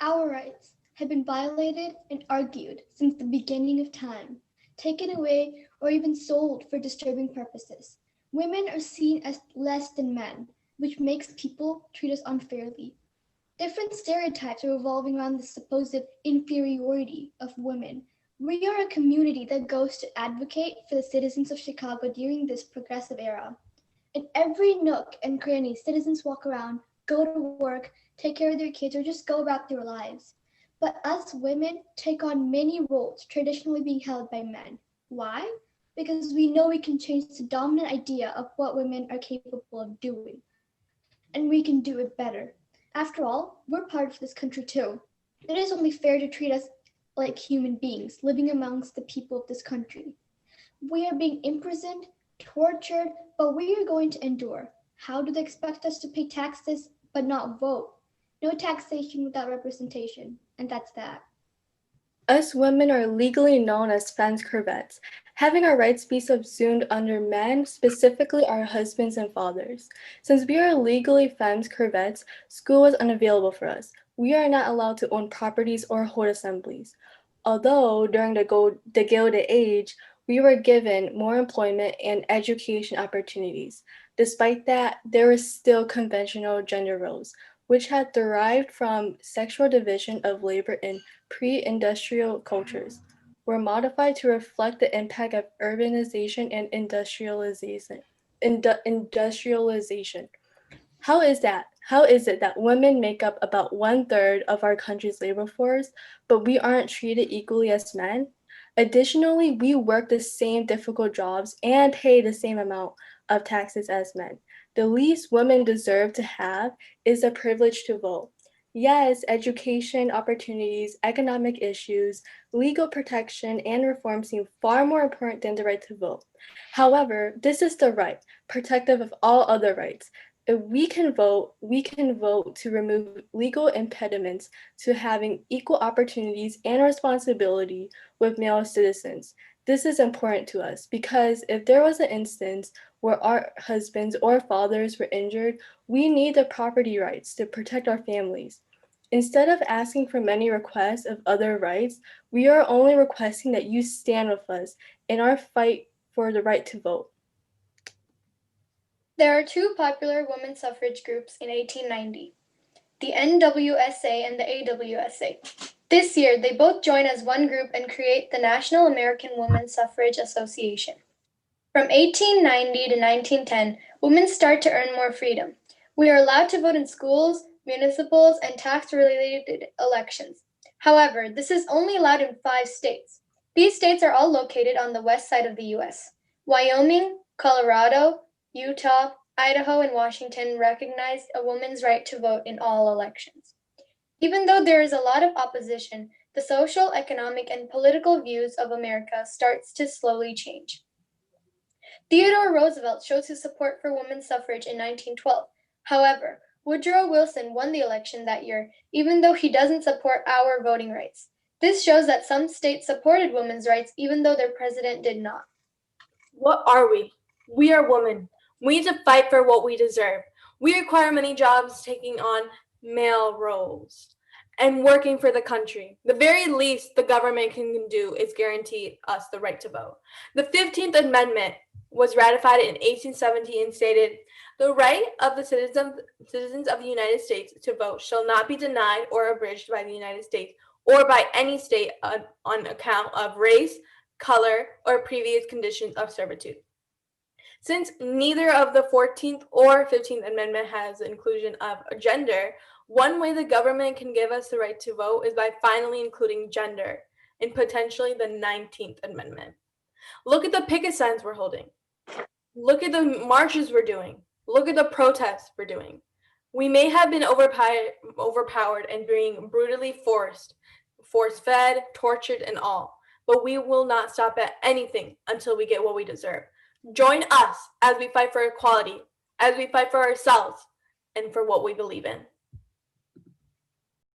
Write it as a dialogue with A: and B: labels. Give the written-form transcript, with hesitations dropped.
A: Our rights have been violated and argued since the beginning of time, taken away or even sold for disturbing purposes. Women are seen as less than men, which makes people treat us unfairly. Different stereotypes are revolving around the supposed inferiority of women. We are a community that goes to advocate for the citizens of Chicago during this progressive era. In every nook and cranny, citizens walk around, go to work, take care of their kids, or just go about their lives. But us women take on many roles traditionally being held by men. Why? Because we know we can change the dominant idea of what women are capable of doing, and we can do it better. After all, we're part of this country too. It is only fair to treat us like human beings living amongst the people of this country. We are being imprisoned, tortured, but we are going to endure. How do they expect us to pay taxes but not vote? No taxation without representation, and that's that.
B: Us women are legally known as femmes crevettes, having our rights be subsumed under men, specifically our husbands and fathers. Since we are legally femmes crevettes, school was unavailable for us. We are not allowed to own properties or hold assemblies. Although during the Gilded Age, we were given more employment and education opportunities. Despite that, there were still conventional gender roles, which had derived from sexual division of labor in pre-industrial cultures, were modified to reflect the impact of urbanization and industrialization. How is that? How is it that women make up about 1/3 of our country's labor force, but we aren't treated equally as men? Additionally, we work the same difficult jobs and pay the same amount of taxes as men. The least women deserve to have is the privilege to vote. Yes, education, opportunities, economic issues, legal protection, and reform seem far more important than the right to vote. However, this is the right, protective of all other rights. If we can vote to remove legal impediments to having equal opportunities and responsibility with male citizens. This is important to us because if there was an instance where our husbands or fathers were injured, we need the property rights to protect our families. Instead of asking for many requests of other rights, we are only requesting that you stand with us in our fight for the right to vote.
C: There are two popular women's suffrage groups in 1890, the NWSA and the AWSA. This year, they both join as one group and create the National American Women's Suffrage Association. From 1890 to 1910, women start to earn more freedom. We are allowed to vote in schools, municipals, and tax-related elections. However, this is only allowed in 5 states. These states are all located on the west side of the U.S. Wyoming, Colorado, Utah, Idaho, and Washington recognize a woman's right to vote in all elections. Even though there is a lot of opposition, the social, economic, and political views of America starts to slowly change. Theodore Roosevelt shows his support for women's suffrage in 1912. However, Woodrow Wilson won the election that year, even though he doesn't support our voting rights. This shows that some states supported women's rights even though their president did not.
D: What are we? We are women. We need to fight for what we deserve. We require many jobs taking on male roles and working for the country. The very least the government can do is guarantee us the right to vote. The 15th Amendment was ratified in 1870 and stated, "The right of the citizens of the United States to vote shall not be denied or abridged by the United States or by any state on account of race, color, or previous conditions of servitude." Since neither of the 14th or 15th Amendment has the inclusion of gender, one way the government can give us the right to vote is by finally including gender in potentially the 19th Amendment. Look at the picket signs we're holding. Look at the marches we're doing. Look at the protests we're doing. We may have been overpowered and being brutally force-fed, tortured, and all, but we will not stop at anything until we get what we deserve. Join us as we fight for equality, as we fight for ourselves, and for what we believe in.